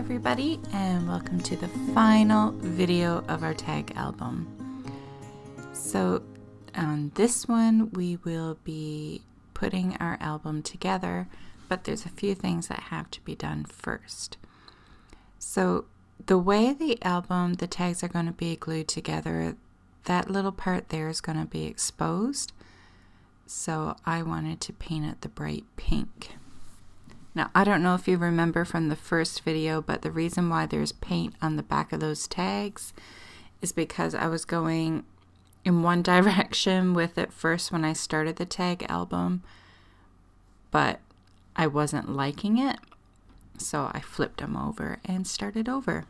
everybody, and welcome to the final video of our tag album. So on this one we will be putting our album together, but there's a few things that have to be done first. So the way the tags are going to be glued together, that little part there is going to be exposed. So I wanted to paint it the bright pink. Now, I don't know if you remember from the first video, but the reason why there's paint on the back of those tags is because I was going in one direction with it first when I started the tag album, but I wasn't liking it, so I flipped them over and started over.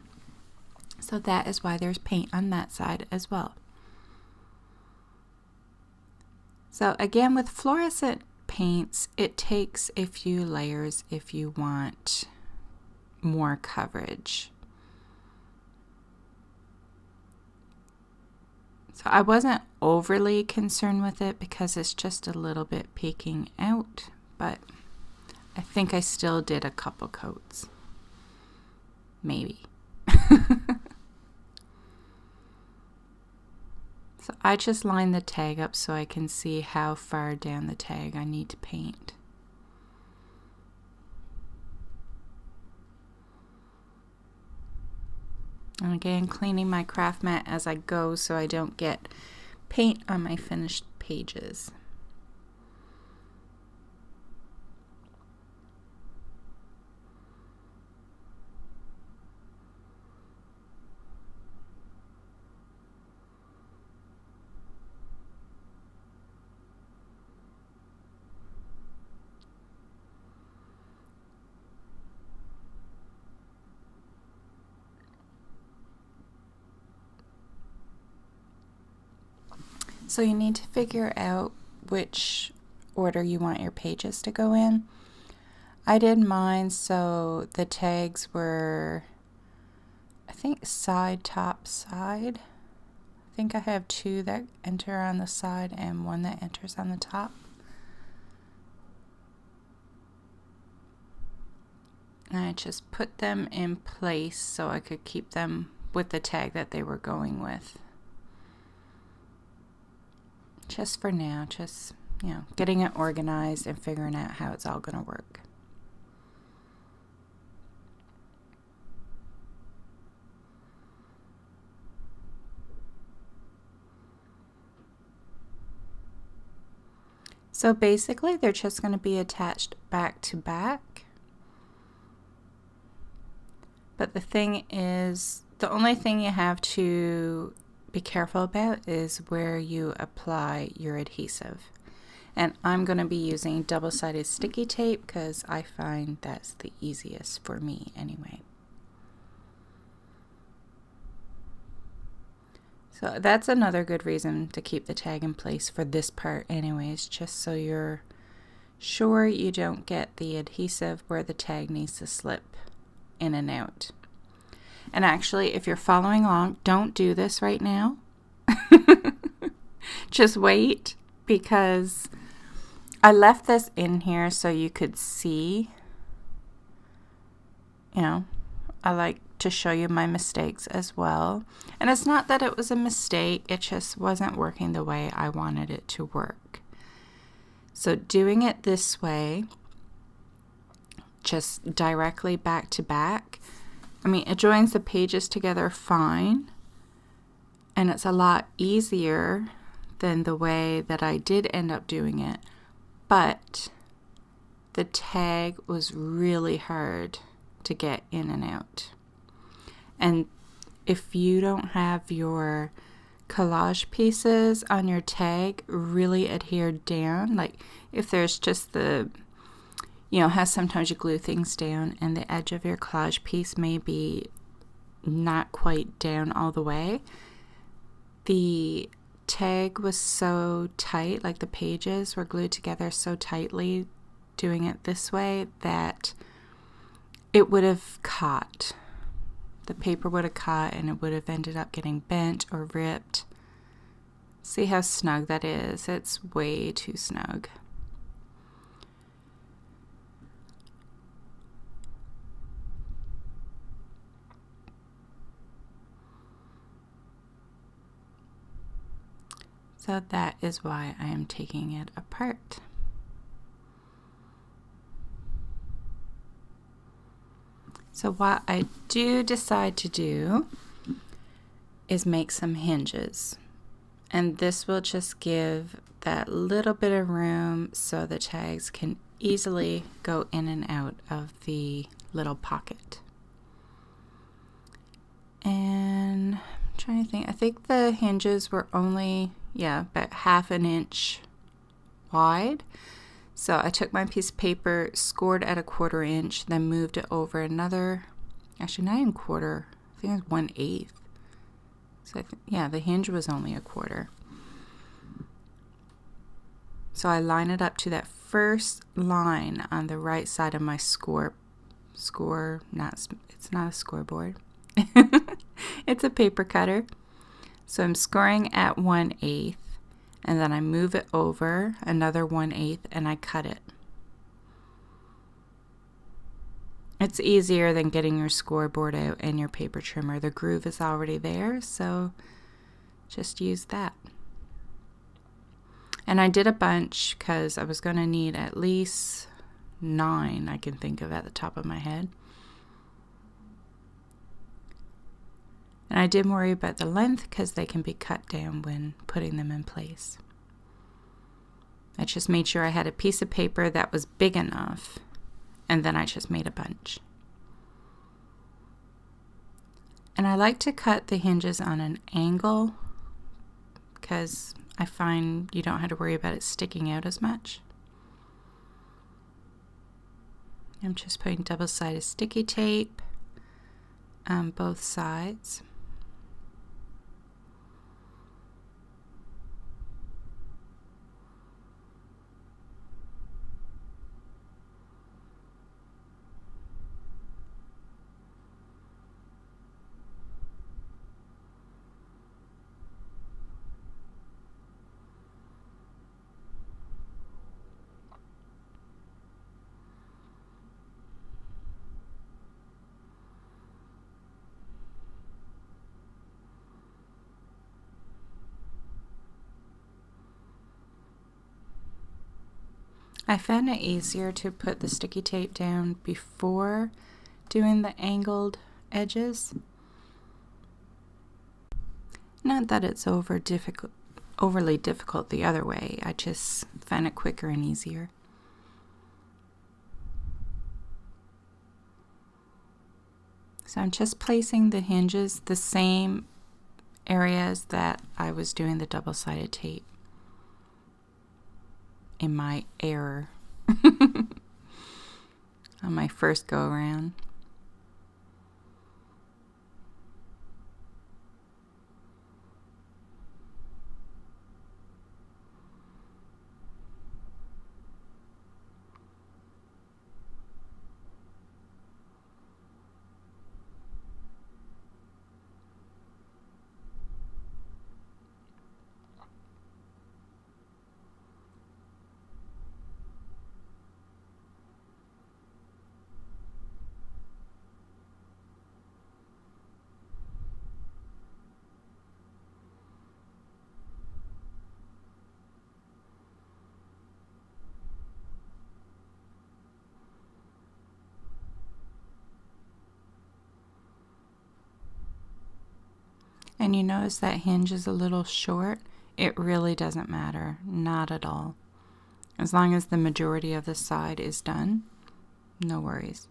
So that is why there's paint on that side as well. So again, with fluorescent paints, it takes a few layers if you want more coverage. So I wasn't overly concerned with it because it's just a little bit peeking out, but I think I still did a couple coats. Maybe. So I just line the tag up so I can see how far down the tag I need to paint. And again, cleaning my craft mat as I go so I don't get paint on my finished pages. So you need to figure out which order you want your pages to go in. I did mine so the tags were, I think, side, top, side. I think I have two that enter on the side and one that enters on the top. And I just put them in place so I could keep them with the tag that they were going with. Just for now, just, getting it organized and figuring out how it's all going to work. So basically, they're just going to be attached back to back. But the thing is, the only thing you have to be careful about is where you apply your adhesive. And I'm going to be using double-sided sticky tape because I find that's the easiest for me anyway. So that's another good reason to keep the tag in place for this part anyways, just so you're sure you don't get the adhesive where the tag needs to slip in and out. And actually, if you're following along, don't do this right now. Just wait, because I left this in here so you could see. I like to show you my mistakes as well. And it's not that it was a mistake, it just wasn't working the way I wanted it to work. So doing it this way, just directly back to back, it joins the pages together fine, and it's a lot easier than the way that I did end up doing it, but the tag was really hard to get in and out. And if you don't have your collage pieces on your tag really adhered down, like if there's just the how sometimes you glue things down and the edge of your collage piece may be not quite down all the way. The tag was so tight, like the pages were glued together so tightly doing it this way that it would have caught. The paper would have caught and it would have ended up getting bent or ripped. See how snug that is? It's way too snug. So that is why I am taking it apart. So what I do decide to do is make some hinges. And this will just give that little bit of room so the tags can easily go in and out of the little pocket. And I'm trying to think, I think the hinges were only, about 1/2 inch wide. So I took my piece of paper, scored at 1/4 inch, then moved it over another, actually not even quarter, I think it was 1/8. So the hinge was only 1/4. So I line it up to that first line on the right side of my it's not a scoreboard. It's a paper cutter. So I'm scoring at 1/8, and then I move it over another 1/8 and I cut it. It's easier than getting your scoreboard out and your paper trimmer. The groove is already there, so just use that. And I did a bunch because I was going to need at least 9 I can think of at the top of my head. And I didn't worry about the length because they can be cut down when putting them in place. I just made sure I had a piece of paper that was big enough, and then I just made a bunch. And I like to cut the hinges on an angle because I find you don't have to worry about it sticking out as much. I'm just putting double-sided sticky tape on both sides. I found it easier to put the sticky tape down before doing the angled edges. Not that it's overly difficult the other way, I just found it quicker and easier. So I'm just placing the hinges the same areas that I was doing the double-sided tape. In my error on my first go around. And you notice that hinge is a little short. It really doesn't matter, not at all. As long as the majority of the side is done, no worries.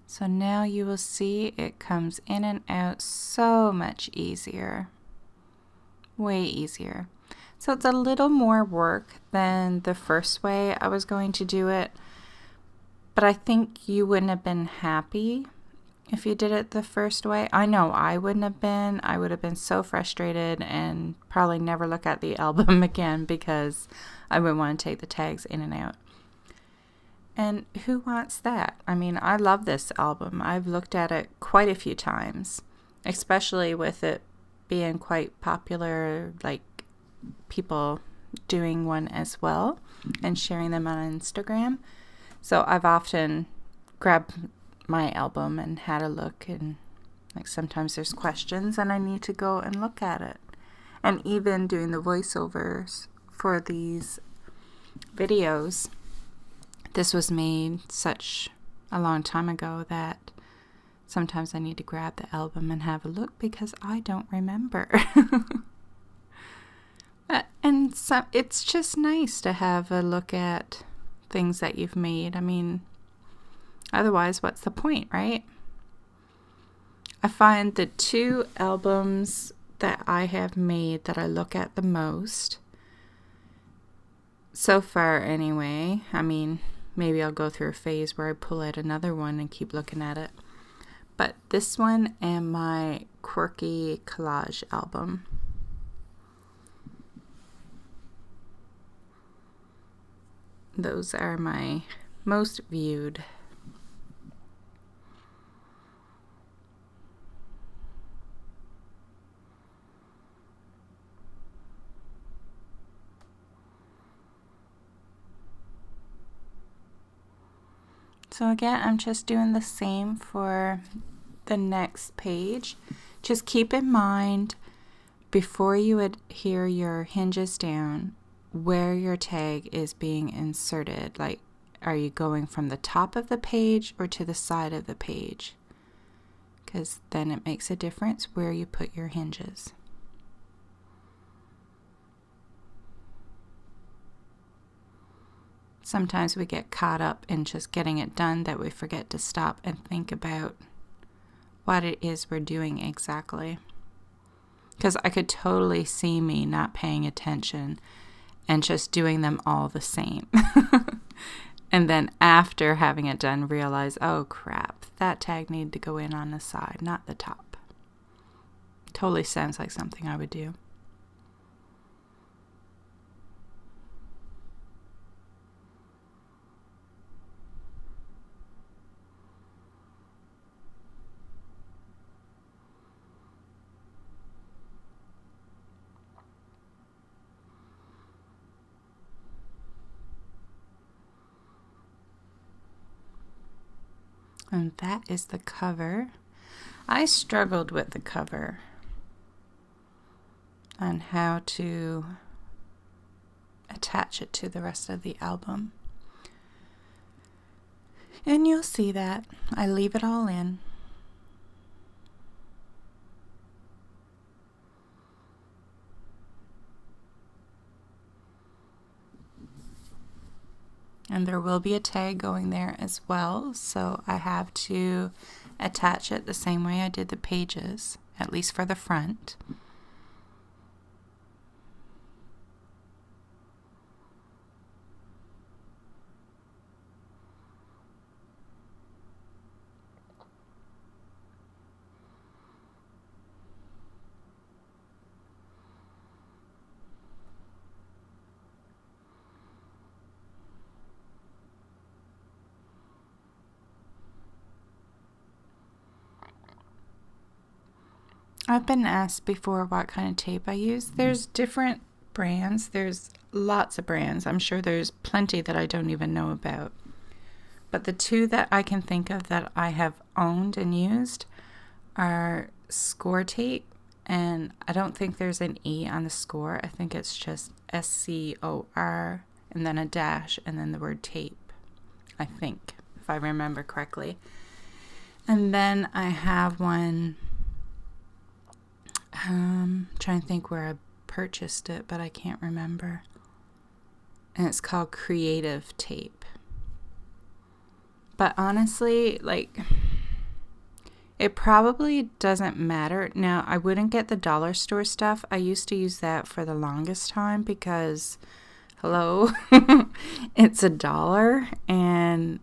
So now you will see it comes in and out so much easier, way easier. So it's a little more work than the first way I was going to do it, but I think you wouldn't have been happy if you did it the first way. I know I wouldn't have been. I would have been so frustrated and probably never look at the album again because I would want to take the tags in and out. And who wants that? I mean, I love this album. I've looked at it quite a few times, especially with it being quite popular, like people doing one as well and sharing them on Instagram. So I've often grabbed my album and had a look, and like sometimes there's questions and I need to go and look at it. And even doing the voiceovers for these videos, this was made such a long time ago that sometimes I need to grab the album and have a look because I don't remember. And so it's just nice to have a look at things that you've made. I mean, otherwise, what's the point, right? I find the 2 albums that I have made that I look at the most, so far anyway. I mean, maybe I'll go through a phase where I pull out another one and keep looking at it. But this one and my quirky collage album. Those are my most viewed. So again, I'm just doing the same for the next page. Just keep in mind, before you adhere your hinges down, where your tag is being inserted. Like, are you going from the top of the page or to the side of the page? Because then it makes a difference where you put your hinges. Sometimes we get caught up in just getting it done that we forget to stop and think about what it is we're doing exactly. Because I could totally see me not paying attention and just doing them all the same. And then after having it done, realize, oh crap, that tag needed to go in on the side, not the top. Totally sounds like something I would do. And that is the cover. I struggled with the cover on how to attach it to the rest of the album. And you'll see that. I leave it all in. And there will be a tag going there as well, so I have to attach it the same way I did the pages, at least for the front. I've been asked before what kind of tape I use. There's different brands. There's lots of brands. I'm sure there's plenty that I don't even know about. But the 2 that I can think of that I have owned and used are Score tape, and I don't think there's an E on the score. I think it's just SCOR and then a dash and then the word tape, I think, if I remember correctly. And then I have one, trying to think where I purchased it, but I can't remember. And it's called Creative Tape. But honestly, like, it probably doesn't matter. Now, I wouldn't get the dollar store stuff. I used to use that for the longest time because, hello, it's $1. And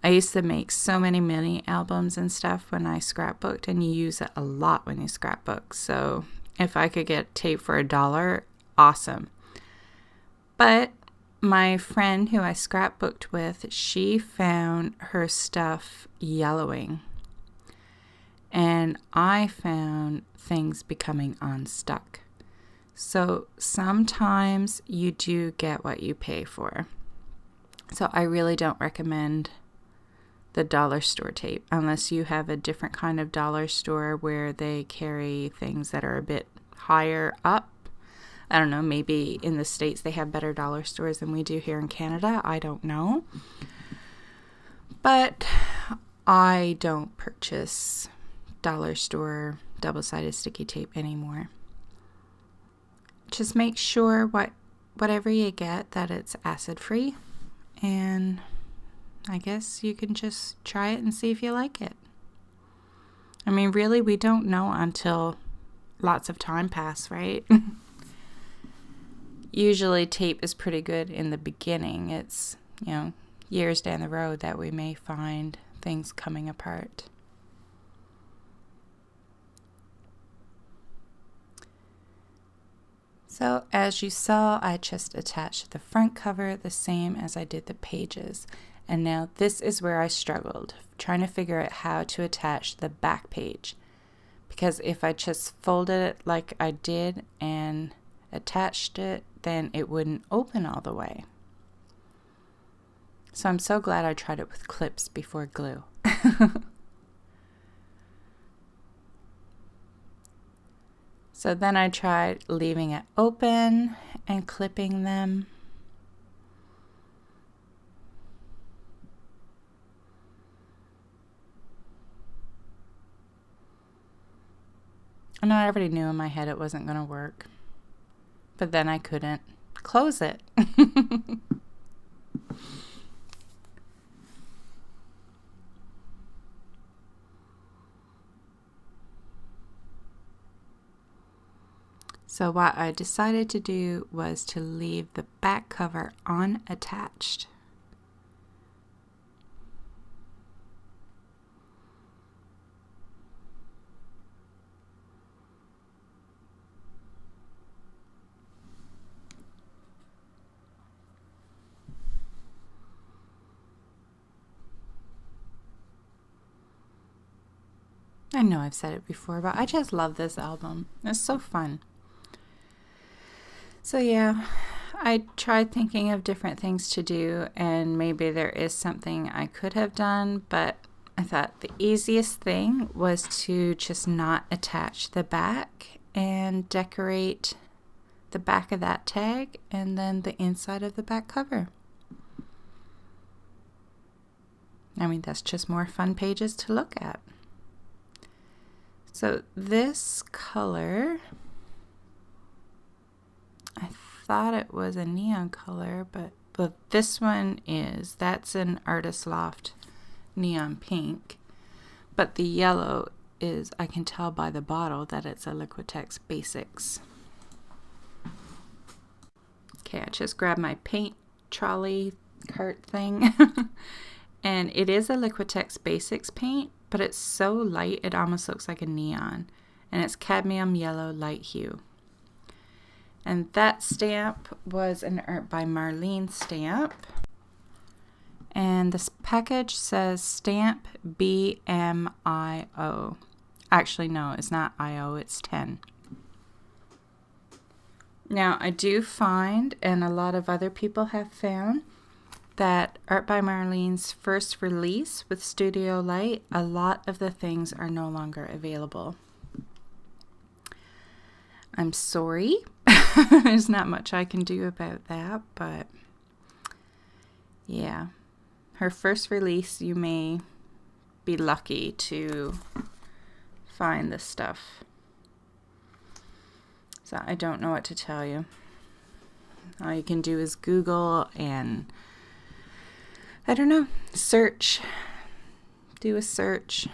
I used to make so many mini albums and stuff when I scrapbooked, and you use it a lot when you scrapbook. So if I could get tape for $1, awesome. But my friend who I scrapbooked with, she found her stuff yellowing. And I found things becoming unstuck. So sometimes you do get what you pay for. So I really don't recommend the dollar store tape, unless you have a different kind of dollar store where they carry things that are a bit higher up. I don't know, maybe in the States they have better dollar stores than we do here in Canada. I don't know. But I don't purchase dollar store double-sided sticky tape anymore. Just make sure whatever you get that it's acid-free, and I guess you can just try it and see if you like it. I mean, really, we don't know until lots of time pass, right? Usually tape is pretty good in the beginning. It's, years down the road that we may find things coming apart. So as you saw, I just attached the front cover the same as I did the pages. And now this is where I struggled, trying to figure out how to attach the back page. Because if I just folded it like I did and attached it, then it wouldn't open all the way. So I'm so glad I tried it with clips before glue. So then I tried leaving it open and clipping them. And I already knew in my head it wasn't going to work. But then I couldn't close it. So what I decided to do was to leave the back cover unattached. I know I've said it before, but I just love this album. It's so fun. So yeah, I tried thinking of different things to do, and maybe there is something I could have done, but I thought the easiest thing was to just not attach the back and decorate the back of that tag and then the inside of the back cover. I mean, that's just more fun pages to look at. So this color, I thought it was a neon color, but this one is. That's an Artist Loft neon pink. But the yellow is, I can tell by the bottle that it's a Liquitex Basics. Okay, I just grabbed my paint trolley cart thing. And it is a Liquitex Basics paint, but it's so light it almost looks like a neon. And it's cadmium yellow light hue. And that stamp was an Art by Marlene stamp. And this package says stamp BMIO. Actually, no, it's not IO, it's 10. Now, I do find, and a lot of other people have found, that Art by Marlene's first release with Studio Light, a lot of the things are no longer available. I'm sorry. There's not much I can do about that, but yeah. Her first release, you may be lucky to find this stuff. So I don't know what to tell you. All you can do is Google and, I don't know, search. Do a search.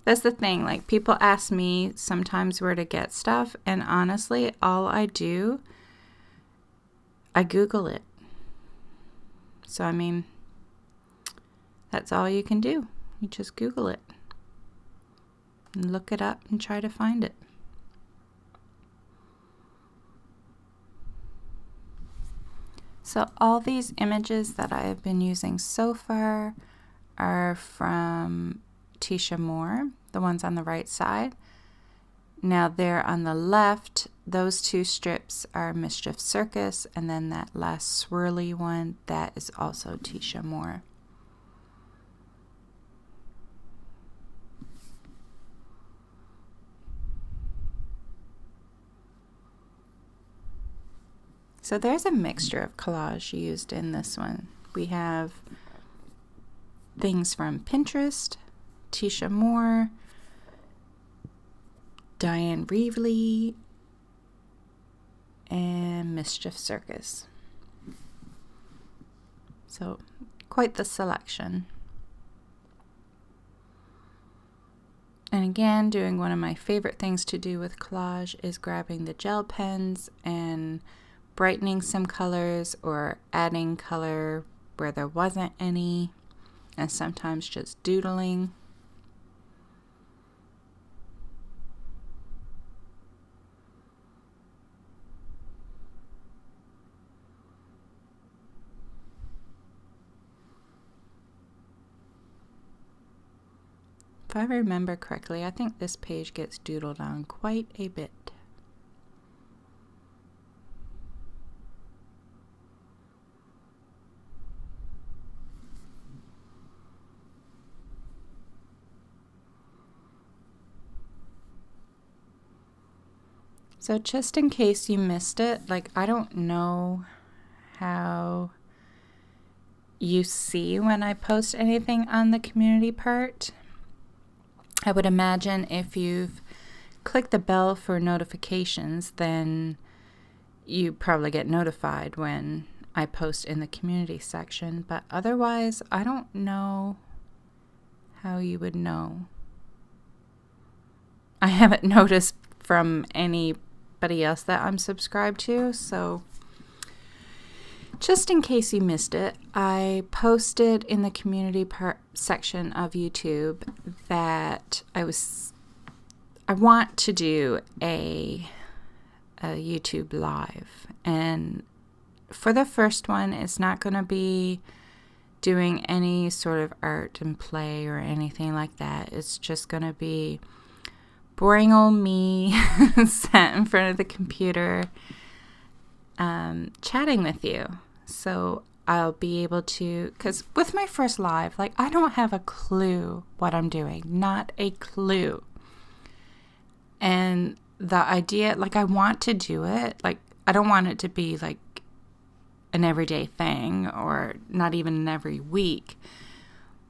That's the thing, like, people ask me sometimes where to get stuff, and honestly, all I do, I Google it. So, I mean, that's all you can do. You just Google it. And look it up and try to find it. So all these images that I have been using so far are from Tisha Moore, the ones on the right side. Now there on the left, those two strips are Mischief Circus, and then that last swirly one, that is also Tisha Moore. So there's a mixture of collage used in this one. We have things from Pinterest, Tisha Moore, Diane Reevely, and Mischief Circus. So quite the selection. And again, doing one of my favorite things to do with collage is grabbing the gel pens and brightening some colors or adding color where there wasn't any, and sometimes just doodling. If I remember correctly, I think this page gets doodled on quite a bit. So just in case you missed it, like, I don't know how you see when I post anything on the community part. I would imagine if you've clicked the bell for notifications, then you probably get notified when I post in the community section. But otherwise, I don't know how you would know. I haven't noticed from anybody else that I'm subscribed to, so just in case you missed it, I posted in the community section of YouTube that I want to do a YouTube live, and for the first one, it's not going to be doing any sort of art and play or anything like that. It's just going to be boring old me sat in front of the computer chatting with you. So I'll be able to, because with my first live, like, I don't have a clue what I'm doing, not a clue. And the idea, like, I want to do it, like, I don't want it to be like an everyday thing or not even an every week.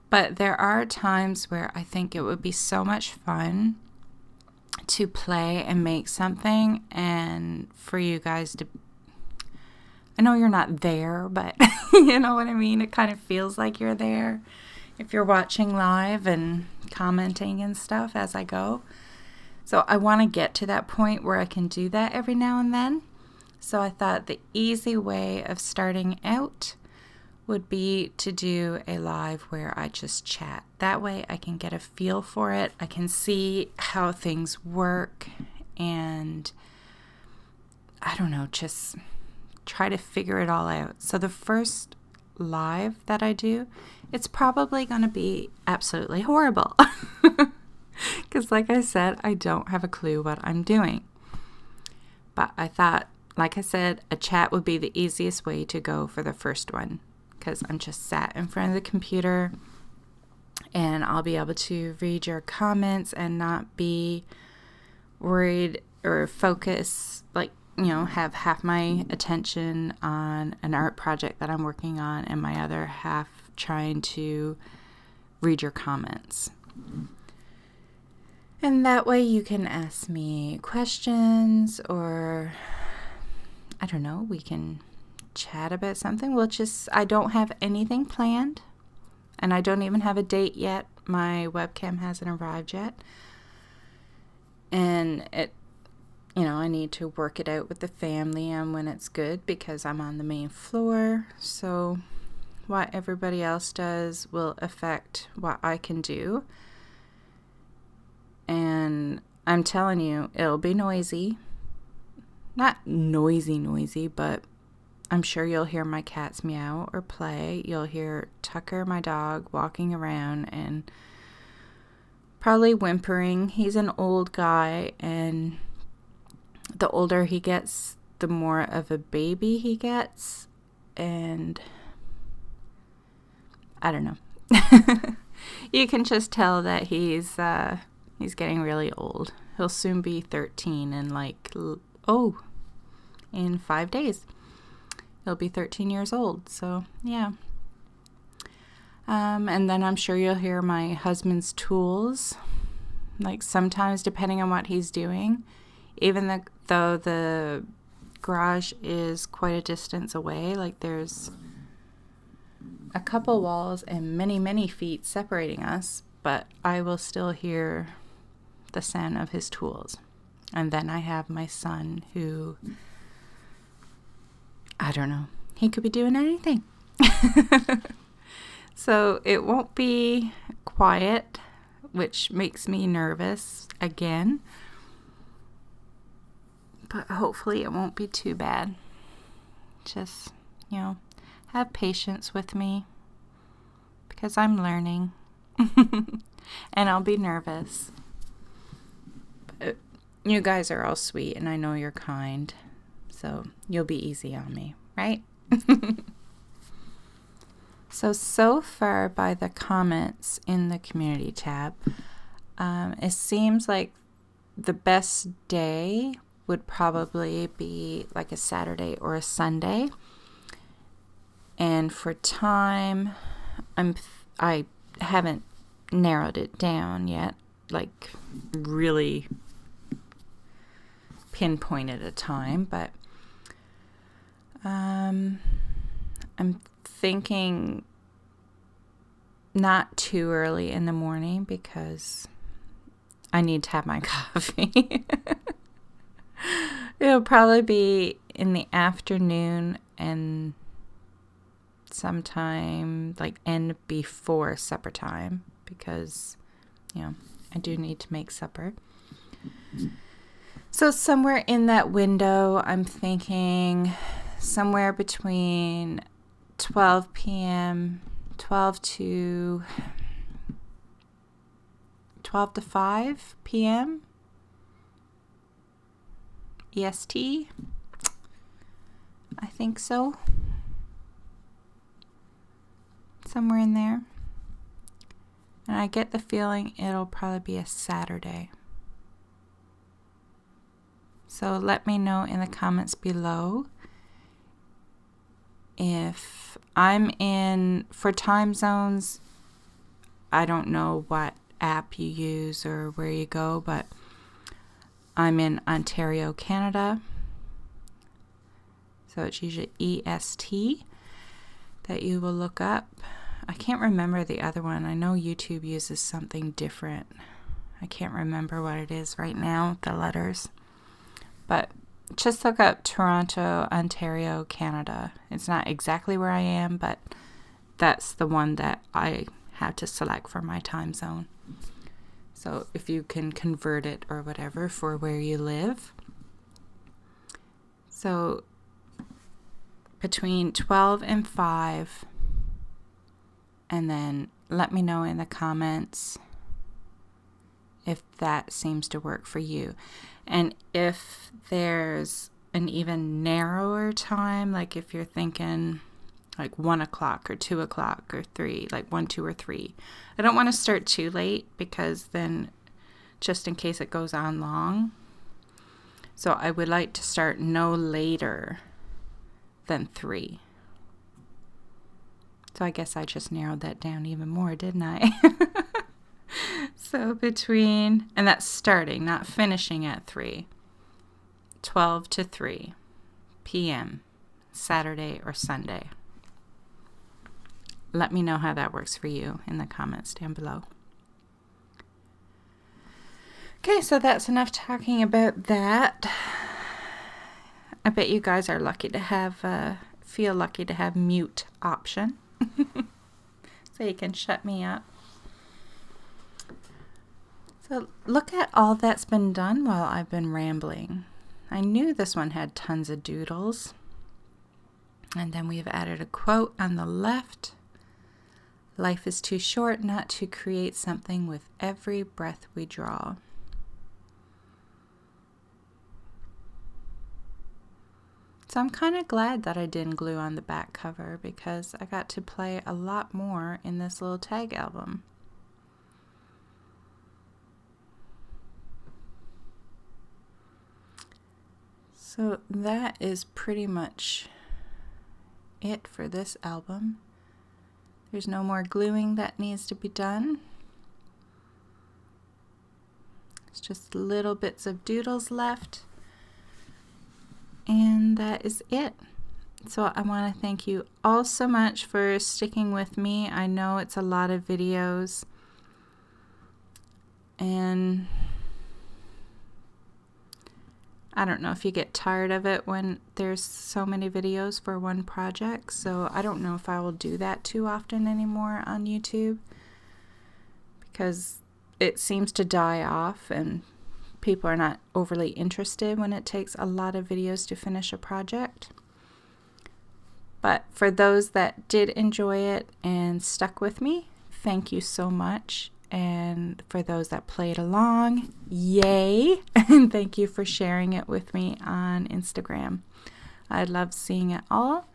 But there are times where I think it would be so much fun to play and make something, and for you guys to, I know you're not there, but you know what I mean? It kind of feels like you're there if you're watching live and commenting and stuff as I go. So I want to get to that point where I can do that every now and then. So I thought the easy way of starting out would be to do a live where I just chat. That way I can get a feel for it. I can see how things work, and I don't know, just try to figure it all out. So the first live that I do, it's probably going to be absolutely horrible. Because like I said, I don't have a clue what I'm doing. But I thought, like I said, a chat would be the easiest way to go for the first one, because I'm just sat in front of the computer and I'll be able to read your comments and not be worried or focus, like, you know, have half my attention on an art project that I'm working on and my other half trying to read your comments. And that way you can ask me questions, or I don't know, we can chat about something. I don't have anything planned, and I don't even have a date yet. My webcam hasn't arrived yet. And I need to work it out with the family on when it's good, because I'm on the main floor. So what everybody else does will affect what I can do. And I'm telling you, it'll be noisy. Not noisy, but I'm sure you'll hear my cats meow or play. You'll hear Tucker, my dog, walking around and probably whimpering. He's an old guy, and the older he gets, the more of a baby he gets. And I don't know. You can just tell that he's getting really old. He'll soon be 13 in in 5 days. He'll be 13 years old. So, yeah. And then I'm sure you'll hear my husband's tools. Like sometimes, depending on what he's doing, even though the garage is quite a distance away, like there's a couple walls and many, many feet separating us, but I will still hear the sound of his tools. And then I have my son who, I don't know, he could be doing anything. So it won't be quiet, which makes me nervous again. But hopefully it won't be too bad. Just, have patience with me because I'm learning. And I'll be nervous. But you guys are all sweet and I know you're kind. So you'll be easy on me, right? So far by the comments in the community tab, it seems like the best day would probably be like a Saturday or a Sunday. And for time, I haven't narrowed it down yet, like really pinpointed a time, but I'm thinking not too early in the morning because I need to have my coffee. It'll probably be in the afternoon and sometime like end before supper time because, I do need to make supper. So somewhere in that window, I'm thinking somewhere between 12 p.m., 12 to 5 p.m. EST. I think so. Somewhere in there. And I get the feeling it'll probably be a Saturday. So let me know in the comments below if I'm in, for time zones, I don't know what app you use or where you go, but I'm in Ontario, Canada. So it's usually EST that you will look up. I can't remember the other one. I know YouTube uses something different. I can't remember what it is right now, the letters. But just look up Toronto, Ontario, Canada. It's not exactly where I am, but that's the one that I have to select for my time zone. So if you can convert it or whatever for where you live. So between 12 and 5, and then let me know in the comments if that seems to work for you. And if there's an even narrower time, like if you're thinking like 1 o'clock or 2 o'clock or 3, like 1, 2, or 3. I don't want to start too late because then just in case it goes on long. So I would like to start no later than 3. So I guess I just narrowed that down even more, didn't I? So between, and that's starting, not finishing at 3. 12 to 3 p.m. Saturday or Sunday. Let me know how that works for you in the comments down below. Okay, so that's enough talking about that. I bet you guys are lucky to have, feel lucky to have mute option. So you can shut me up. So look at all that's been done while I've been rambling. I knew this one had tons of doodles. And then we've added a quote on the left. Life is too short not to create something with every breath we draw. So I'm kind of glad that I didn't glue on the back cover because I got to play a lot more in this little tag album. So that is pretty much it for this album. There's no more gluing that needs to be done. It's just little bits of doodles left. And that is it. So I want to thank you all so much for sticking with me. I know it's a lot of videos, and I don't know if you get tired of it when there's so many videos for one project. So I don't know if I will do that too often anymore on YouTube, because it seems to die off and people are not overly interested when it takes a lot of videos to finish a project. But for those that did enjoy it and stuck with me, thank you so much. And for those that played along, yay! And thank you for sharing it with me on Instagram. I love seeing it all.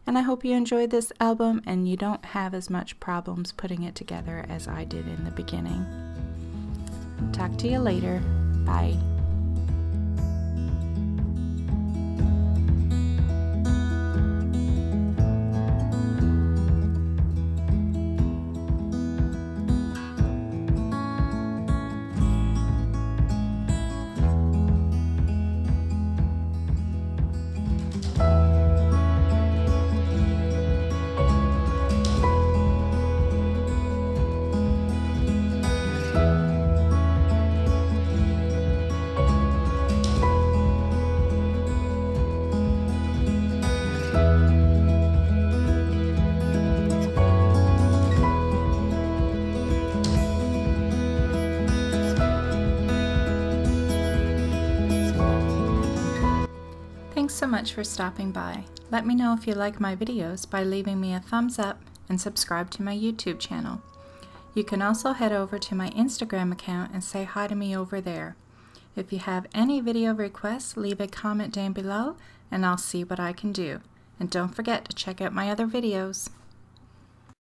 And I hope you enjoyed this album and you don't have as much problems putting it together as I did in the beginning. Talk to you later. Bye. Thanks so much for stopping by. Let me know if you like my videos by leaving me a thumbs up and subscribe to my YouTube channel. You can also head over to my Instagram account and say hi to me over there. If you have any video requests, leave a comment down below and I'll see what I can do. And don't forget to check out my other videos.